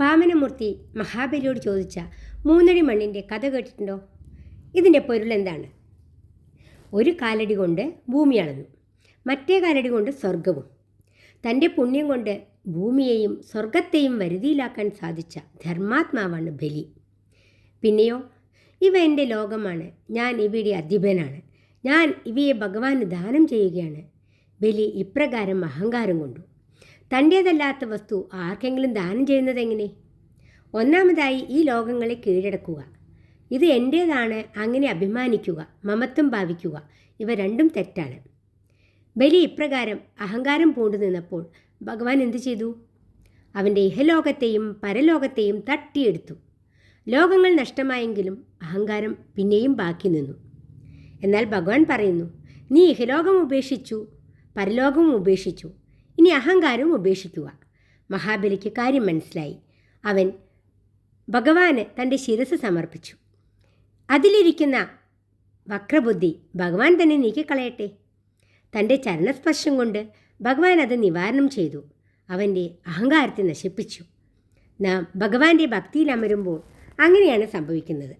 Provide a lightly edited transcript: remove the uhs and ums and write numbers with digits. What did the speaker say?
വാമനമൂർത്തി മഹാബലിയോട് ചോദിച്ച 3 അടി മണ്ണിൻ്റെ കഥ കേട്ടിട്ടുണ്ടോ? ഇതിൻ്റെ പൊരുളെന്താണ്? ഒരു കാലടി കൊണ്ട് ഭൂമി അളന്നു, മറ്റേ കാലടി കൊണ്ട് സ്വർഗവും. തൻ്റെ പുണ്യം കൊണ്ട് ഭൂമിയെയും സ്വർഗത്തെയും വരുതിയിലാക്കാൻ സാധിച്ച ധർമാത്മാവാണ് ബലി. പിന്നെയോ, ഇവ എൻ്റെ ലോകമാണ്, ഞാൻ ഇവയുടെ അധിപനാണ്, ഞാൻ ഇവയെ ഭഗവാന് ദാനം ചെയ്യുകയാണ്. ബലി ഇപ്രകാരം അഹങ്കാരം കൊണ്ടു. തൻ്റേതല്ലാത്ത വസ്തു ആർക്കെങ്കിലും ദാനം ചെയ്യുന്നത് എങ്ങനെ? ഒന്നാമതായി ഈ ലോകങ്ങളെ കീഴടക്കുക, ഇത് എൻ്റേതാണ് അങ്ങനെ അഭിമാനിക്കുക, മമത്വം ഭാവിക്കുക, ഇവ രണ്ടും തെറ്റാണ്. ബലി ഇപ്രകാരം അഹങ്കാരം പൂണ്ടു നിന്നപ്പോൾ ഭഗവാൻ എന്തു ചെയ്തു? അവൻ്റെ ഇഹലോകത്തെയും പരലോകത്തെയും തട്ടിയെടുത്തു. ലോകങ്ങൾ നഷ്ടമായെങ്കിലും അഹങ്കാരം പിന്നെയും ബാക്കി നിന്നു. എന്നാൽ ഭഗവാൻ പറയുന്നു, നീ ഇഹലോകം ഉപേക്ഷിച്ചു, പരലോകവും ഉപേക്ഷിച്ചു, ഇനി അഹങ്കാരം ഉപേക്ഷിക്കുക. മഹാബലിക്ക് കാര്യം മനസ്സിലായി. അവൻ ഭഗവാന് തൻ്റെ ശിരസ് സമർപ്പിച്ചു. അതിലിരിക്കുന്ന വക്രബുദ്ധി ഭഗവാൻ തന്നെ നീക്കിക്കളയട്ടെ. തൻ്റെ ചരണസ്പർശം കൊണ്ട് ഭഗവാൻ അത് നിവാരണം ചെയ്തു, അവൻ്റെ അഹങ്കാരത്തെ നശിപ്പിച്ചു. നാം ഭഗവാന്റെ ഭക്തിയിൽ അമരുമ്പോൾ അങ്ങനെയാണ് സംഭവിക്കുന്നത്.